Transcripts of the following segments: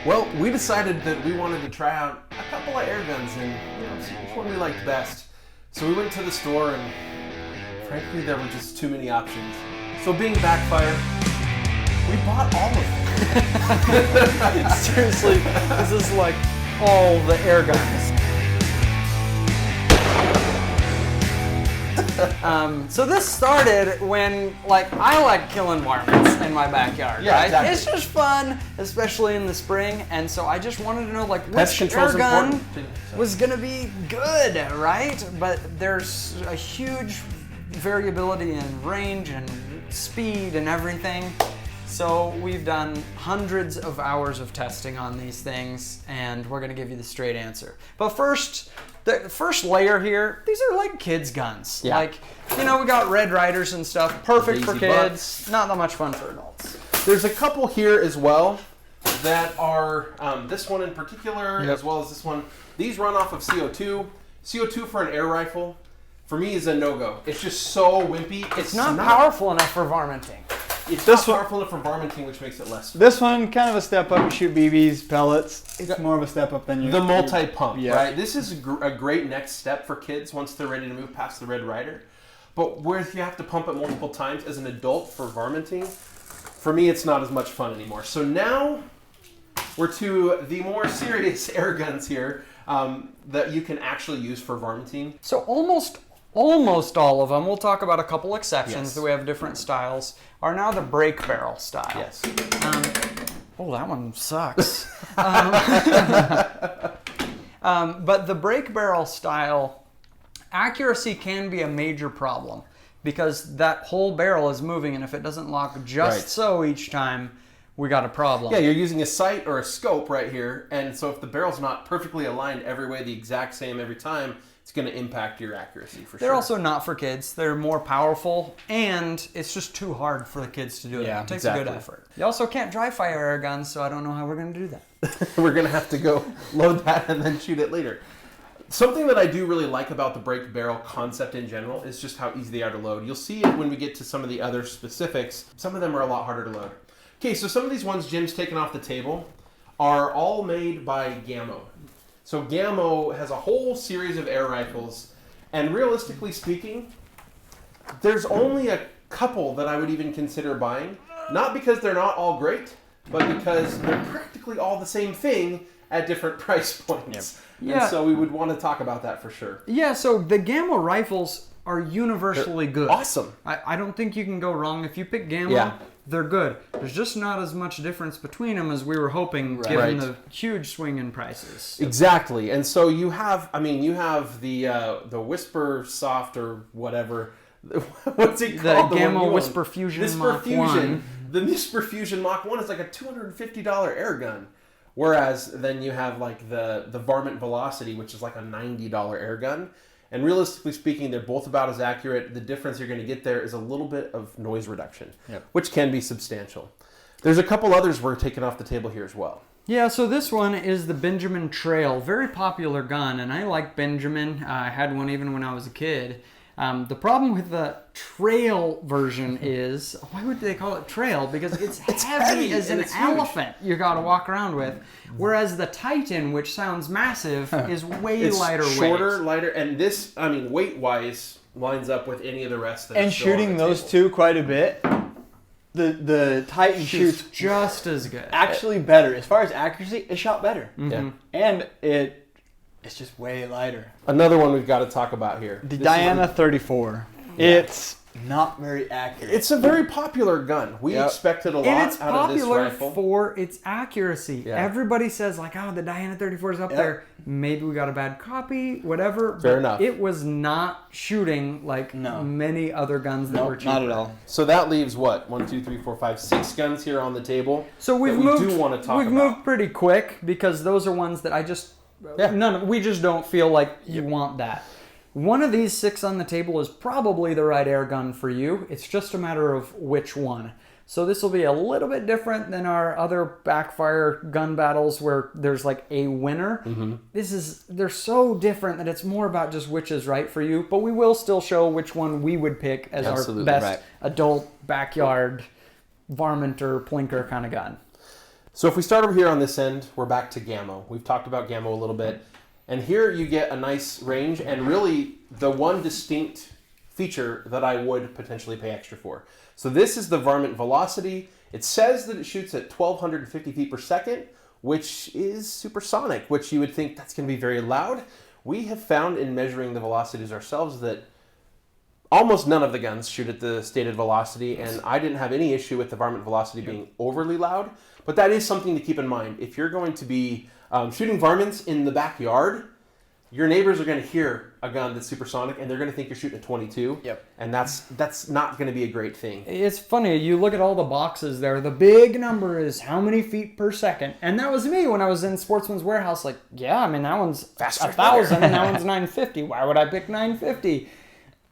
Well, we decided that we wanted to try out a couple of air guns and see which one we liked best. So we went to the store and frankly there were just too many options. So being Backfire, we bought all of them. Seriously, this is like all the air guns. So this started when, I like killing varmints in my backyard, Yeah, right? exactly. It's just fun, especially in the spring, and so I just wanted to know, Pest which control's air gun important too, so. was gonna be good, right? But there's a huge variability in range and speed and everything. So we've done hundreds of hours of testing on these things, and we're gonna give you the straight answer. But first, the first layer here, these are like kids' guns. Yeah. We got Red Riders and stuff, perfect for Daisy kids, Bucks. not that much fun for adults. There's a couple here as well that are, this one in particular, Yep. as well as this one. These run off of CO2. CO2 for an air rifle, for me, is a no-go. It's just so wimpy. It's not powerful enough for varminting. It's This not one- powerful enough for varminting, which makes it less. This one, kind of a step up. You shoot BBs, pellets. It's more of a step up than your... The multi-pump, Yeah. right? This is a great next step for kids once they're ready to move past the Red Rider. But where you have to pump it multiple times as an adult for varminting, for me, it's not as much fun anymore. So now we're to the more serious air guns here that you can actually use for varminting. So almost all of them, we'll talk about a couple exceptions Yes. that we have different styles, are now the break barrel style. Yes. Oh, that one sucks. But the break barrel style, accuracy can be a major problem because that whole barrel is moving, and if it doesn't lock just Right. so each time, we got a problem. Yeah, you're using a sight or a scope right here, and so if the barrel's not perfectly aligned every way the exact same every time, it's going to impact your accuracy for They're sure. also not for kids. They're more powerful, and it's just too hard for the kids to do it. Yeah, It takes a good exactly. effort. You also can't dry fire air guns, so I don't know how we're going to do that. We're going to have to go load that and then shoot it later. Something that I do really like about the break barrel concept in general is just how easy they are to load. You'll see it when we get to some of the other specifics. Some of them are a lot harder to load. Okay, so some of these ones Jim's taken off the table are all made by Gamo. So Gamo has a whole series of air rifles, and realistically speaking, there's only a couple that I would even consider buying. Not because they're not all great, but because they're practically all the same thing at different price points. Yeah. And so we would want to talk about that for sure. Yeah, so the Gamo rifles are universally good. Awesome. I don't think you can go wrong. If you pick Gamo, Yeah. they're good. There's just not as much difference between them as we were hoping, given Right. the huge swing in prices. Exactly. And so you have the Whisper Soft or whatever. What's it The called? one Gamo you own? Whisper Fusion Whisper Mach Fusion. 1. The Whisper Fusion Mach 1 is like a $250 air gun. Whereas then you have like the Varmint Velocity, which is like a $90 air gun. And realistically speaking, they're both about as accurate. The difference you're going to get there is a little bit of noise reduction, which can be substantial. There's a couple others we're taking off the table here as well. Yeah, so this one is the Benjamin Trail. Very popular gun, and I like Benjamin. I had one even when I was a kid. The problem with the Trail version is, why would they call it Trail? Because it's heavy heavy as and an it's huge. elephant you got to walk around with. Whereas the Titan, which sounds massive, is way It's lighter shorter, weight. lighter, and this, weight-wise, lines up with any of the rest that And are still on shooting the those table. two quite a bit, the Titan shoots just as good. actually better. As far as accuracy, it shot better. Yeah. And it's just way lighter. Another one we've got to talk about here. The This is Diana 34. It's not very accurate. It's a very popular gun. We Yep. expected a lot And it's out of this popular rifle. for its accuracy. Yeah. Everybody says the Diana 34 is up Yep. there. Maybe we got a bad copy, whatever. Fair but enough. It was not shooting like No. many other guns that were Nope, cheaper. not at all. So that leaves what? 1, 2, 3, 4, 5, 6 guns here on the table. So we've that we moved. do want to talk we've about. moved pretty quick because those are ones that I just we just don't feel like you want that. One of these 6 on the table is probably the right air gun for you. It's just a matter of which one. So this will be a little bit different than our other Backfire gun battles where there's like a winner. They're so different that it's more about just which is right for you, but we will still show which one we would pick as Absolutely, our best right. adult backyard varmint or plinker kind of gun. So if we start over here on this end, we're back to Gamo. We've talked about Gamo a little bit. And here you get a nice range and really the one distinct feature that I would potentially pay extra for. So this is the Varmint Velocity. It says that it shoots at 1,250 feet per second, which is supersonic, which you would think that's going to be very loud. We have found in measuring the velocities ourselves that almost none of the guns shoot at the stated velocity, and I didn't have any issue with the Varmint Velocity being overly loud. But that is something to keep in mind. If you're going to be shooting varmints in the backyard, your neighbors are going to hear a gun that's supersonic, and they're going to think you're shooting a 22. Yep. And that's not going to be a great thing. It's funny, you look at all the boxes there, the big number is how many feet per second. And that was me when I was in Sportsman's Warehouse, like, yeah, I mean, that one's Faster, 1,000 and that one's 950. Why would I pick 950?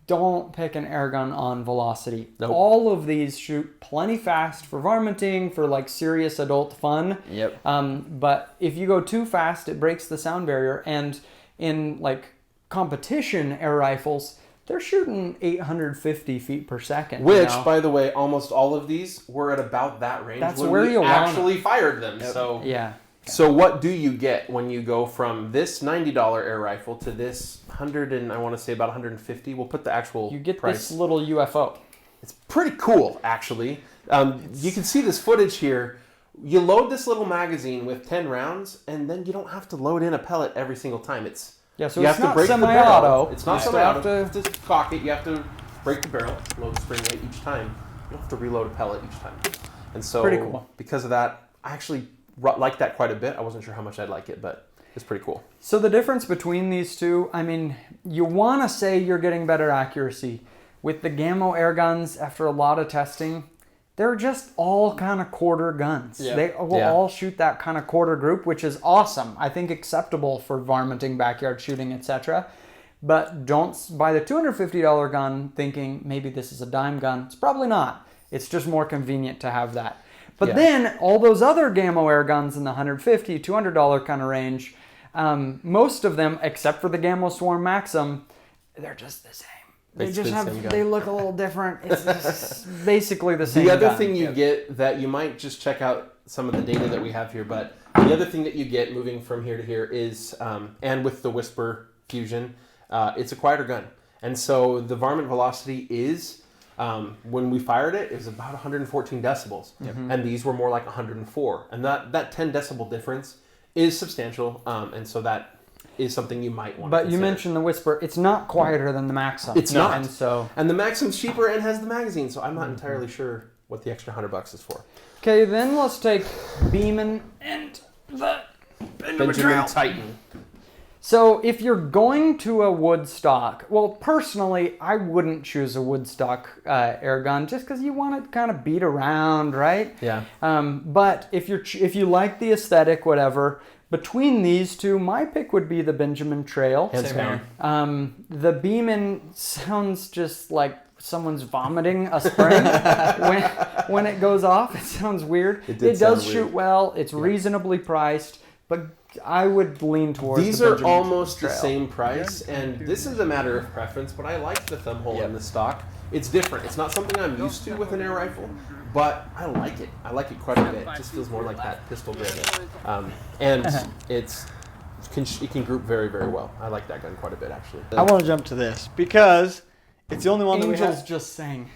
Don't pick an air gun on velocity. Nope. All of these shoot plenty fast for varminting, for like serious adult fun. Yep. But if you go too fast, it breaks the sound barrier. And in like competition air rifles, they're shooting 850 feet per second. Which, you know? by the way, almost all of these were at about that range That's when where we you want actually fired them. Yep. So Yeah. So what do you get when you go from this $90 air rifle to this 100 and I want to say about 150? We'll put the actual You get price. this little UFO. It's pretty cool, actually. You can see this footage here. You load this little magazine with 10 rounds, and then you don't have to load in a pellet every single time. Yeah, so you it's have to not break the semi-auto. barrel. It's not You still semi-auto. have You have to cock it. You have to break the barrel, load the spring weight each time. You don't have to reload a pellet each time. And so, Pretty cool. Because of that, I actually like that quite a bit. I wasn't sure how much I'd like it, but it's pretty cool. So the difference between these two, I mean, you want to say you're getting better accuracy. With the Gamo air guns, after a lot of testing, they're just all kind of quarter guns. Yeah. They will all shoot that kind of quarter group, which is awesome. I think acceptable for varminting, backyard shooting, etc. But don't buy the $250 gun thinking maybe this is a dime gun. It's probably not. It's just more convenient to have that. But then all those other Gamo air guns in the $150, $200 kind of range, most of them, except for the Gamo Swarm Maxim, they're just the same. They just have, they look a little different. It's basically the same. The other gun. thing you get that you might just check out some of the data that we have here, but the other thing that you get moving from here to here is, and with the Whisper Fusion, it's a quieter gun. And so the Varmint Velocity is, when we fired it, it was about 114 decibels. And these were more like 104. And that 10 decibel difference is substantial. And so that is something you might want to consider. You mentioned the Whisper. It's not quieter than the Maxim. It's not. And the Maxim's cheaper and has the magazine, so I'm not entirely sure what the extra $100 is for. Okay, then let's take Beeman and the Benjamin Titan. So if you're going to a Woodstock, well, personally, I wouldn't choose a Woodstock air gun just because you want it kind of beat around, right? Yeah. But if you like the aesthetic, whatever, between these two, my pick would be the Benjamin Trail. Hands down. The Beeman sounds just like someone's vomiting a spring when it goes off. It sounds weird. It does shoot well. It's reasonably priced, but I would lean towards these the are Benjamin almost Trail. the same price, and this is a matter of preference, but I like the thumb hole in the stock. It's different. It's not something I'm used to with an air rifle, but I like it. I like it quite a bit. It just feels more like that pistol grip. And it can group very, very well. I like that gun quite a bit, actually. I want to jump to this because it's the only one that we Angels have. just sang.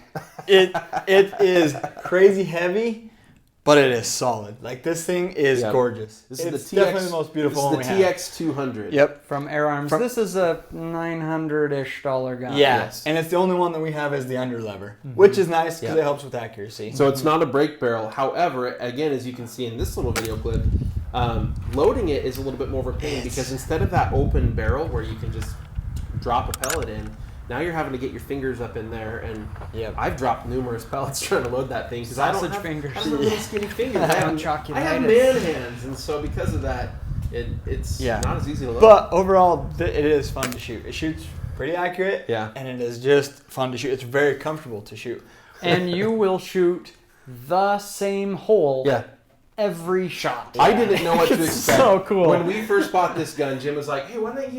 It is crazy heavy, but it is solid. Like, this thing is gorgeous. This is it's the TX, definitely the most beautiful one we This is the have. TX200. Yep. From Air Arms. This is a $900-ish gun. Yeah, Yes. and it's the only one that we have as the under lever, which is nice because it helps with accuracy. So it's not a break barrel. However, again, as you can see in this little video clip, loading it is a little bit more of a pain because instead of that open barrel where you can just drop a pellet in, now you're having to get your fingers up in there, and I've dropped numerous pellets trying to load that thing because I don't have little skinny fingers. I have man hands, and so because of that, it's not as easy to load. But overall, it is fun to shoot. It shoots pretty accurate, and it is just fun to shoot. It's very comfortable to shoot. And you will shoot the same hole every shot. I didn't know what to expect. So cool. When we first bought this gun, Jim was like, "Hey, why don't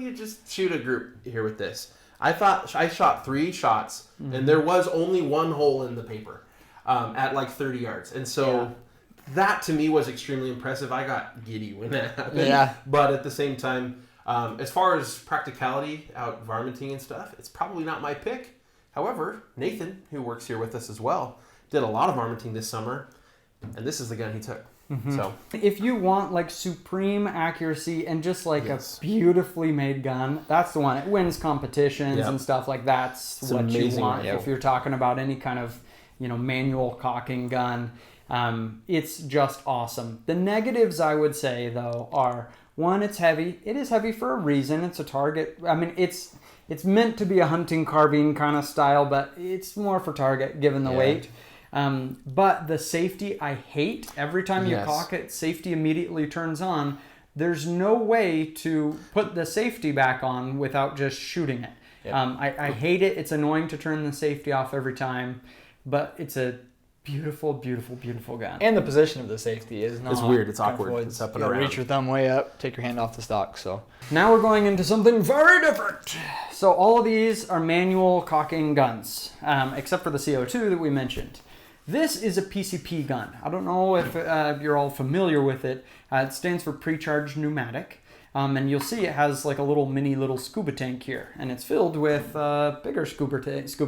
you just shoot a group here with this?" I thought I shot 3 shots, and there was only one hole in the paper at like 30 yards. And so that to me was extremely impressive. I got giddy when that happened. Yeah. But at the same time, as far as practicality out varminting and stuff, it's probably not my pick. However, Nathan, who works here with us as well, did a lot of varminting this summer, and this is the gun he took. So if you want like supreme accuracy and just like a beautifully made gun, that's the one. It wins competitions and stuff like that's it's what you want. If you're talking about any kind of, manual cocking gun, it's just awesome. The negatives, I would say, though, are one, it's heavy. It is heavy for a reason. It's a target. I mean, it's meant to be a hunting carbine kind of style, but it's more for target given the weight. But the safety I hate. Every time you cock it, safety immediately turns on. There's no way to put the safety back on without just shooting it. Yep. I hate it. It's annoying to turn the safety off every time, but it's a beautiful, beautiful, beautiful gun. And the position of the safety is not... It's weird. It's awkward. It's up and around. Reach your thumb way up, take your hand off the stock. So now we're going into something very different. So all of these are manual cocking guns, except for the CO2 that we mentioned. This is a PCP gun. I don't know if you're all familiar with it. It stands for Precharged Pneumatic. And you'll see it has like a little scuba tank here. And it's filled with a bigger scuba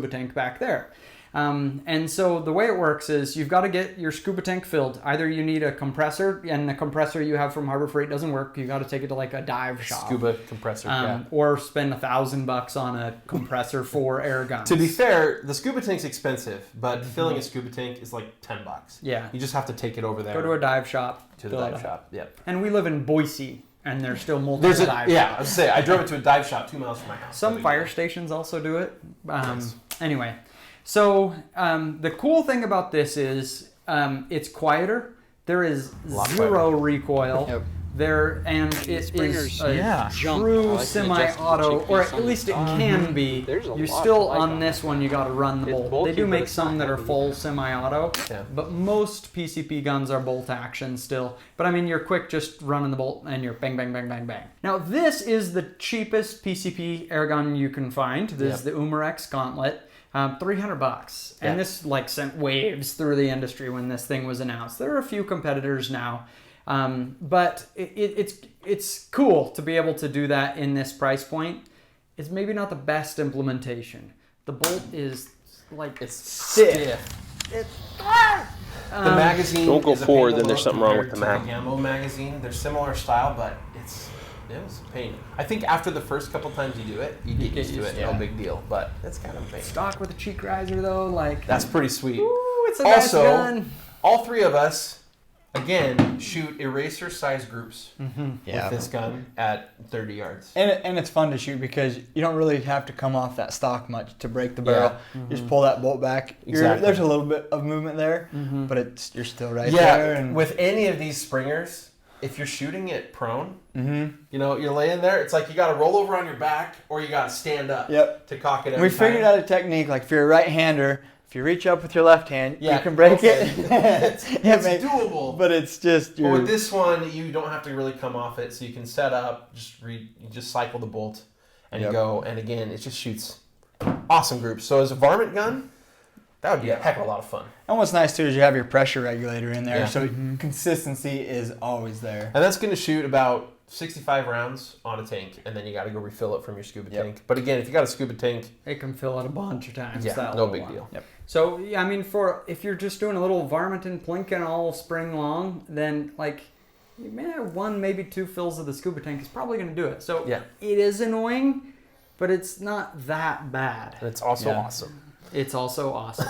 tank back there. And so the way it works is you've got to get your scuba tank filled. Either you need a compressor, and the compressor you have from Harbor Freight doesn't work. You got to take it to like a dive shop. Scuba compressor, or spend $1,000 on a compressor for air guns. To be fair, the scuba tank's expensive, but filling a scuba tank is like $10. Yeah. You just have to take it over there. Go to a dive shop. To the dive shop, yep. And we live in Boise, and there's still multiple dive shops. Yeah, I was say I drove it to a dive shop 2 miles from my house. Some fire stations also do it. Anyway. So the cool thing about this is it's quieter. There is zero recoil. Yep. It is a true semi-auto, or at least it can be. You're still on this one. You got to run the bolt. They do make some that are full semi-auto, but most PCP guns are bolt action still. But I mean, you're quick just running the bolt, and you're bang, bang, bang, bang, bang. Now this is the cheapest PCP air gun you can find. This is the Umarex Gauntlet. $300, and this like sent waves through the industry when this thing was announced. There are a few competitors now, but it's cool to be able to do that in this price point. It's maybe not the best implementation. The bolt is like it's stiff. The magazine. Don't go forward, then there's something wrong with the mag. The Gamo magazine. They're similar style, but it was a pain. I think after the first couple times you do it, you get used to it. No big deal, but it's kind of a pain. Stock with a cheek riser though, like that's pretty sweet. Ooh, it's a nice gun. All three of us, again, shoot eraser size groups with this gun at 30 yards. And it's fun to shoot because you don't really have to come off that stock much to break the barrel. You just pull that bolt back. There's a little bit of movement there, but you're still right there. And with any of these springers, if you're shooting it prone, you're laying there, it's like you got to roll over on your back or you got to stand up to cock it every time. We figured out a technique, like if you're a right-hander, if you reach up with your left hand, you can break it. It's doable. But it's just... But with this one, you don't have to really come off it, so you can set up, you just cycle the bolt and go. And again, it just shoots awesome groups. So as a varmint gun, that would be a heck of a lot of fun. And what's nice too is you have your pressure regulator in there, so consistency is always there. And that's going to shoot about 65 rounds on a tank, and then you got to go refill it from your scuba tank. But again, if you got a scuba tank, it can fill it a bunch of times. No big deal. So I mean, if you're just doing a little varmint and plinking all spring long, then like one, maybe two fills of the scuba tank is probably going to do it. So it is annoying, but it's not that bad. And it's also awesome. It's also awesome.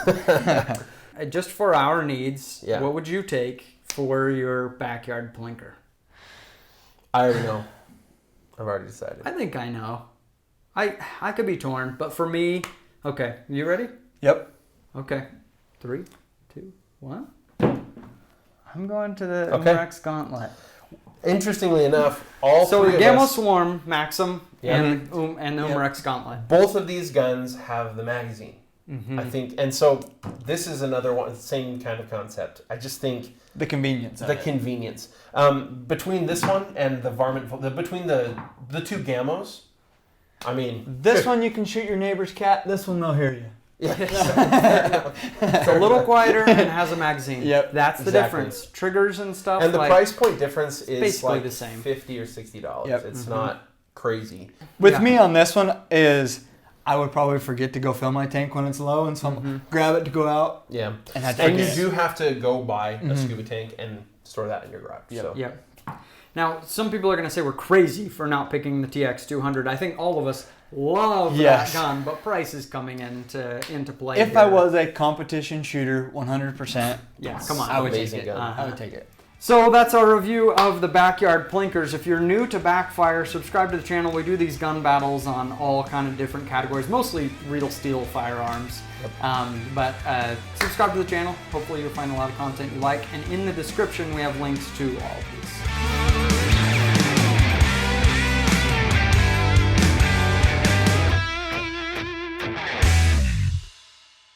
Just for our needs, what would you take for your backyard plinker? I already know. I've already decided. I think I know. I could be torn, but for me, okay. You ready? Yep. Okay. 3, 2, 1. I'm going to the Umarex Gauntlet. Interestingly enough, all three of Gamo us... Swarm, Maxim, and the Umarex Gauntlet. Both of these guns have the magazine. I think, and so this is another one, same kind of concept. I just think the convenience. Convenience between this one and the Varmint, between the two Gamos. I mean, this one you can shoot your neighbor's cat. This one they'll hear you. It's a little quieter and has a magazine. Yep, That's the exactly. difference. Triggers and stuff. And the like, price point difference is basically like the same. $50 or $60. Yep. It's not crazy. With Yeah. me on this one is I would probably forget to go fill my tank when it's low, and so I'm grab it to go out. Yeah. And I And you forget. do have to go buy a scuba tank and store that in your garage. Yep. So. Yep. Now, some people are going to say we're crazy for not picking the TX200. I think all of us love Yes. that gun, but price is coming into play. If here. I was a competition shooter, 100%, Yeah, come on. I would take Amazing it. gun. I would take it. So that's our review of the Backyard Plinkers. If you're new to Backfire, subscribe to the channel. We do these gun battles on all kind of different categories, mostly real steel firearms. But subscribe to the channel. Hopefully you'll find a lot of content you like. And in the description, we have links to all of these.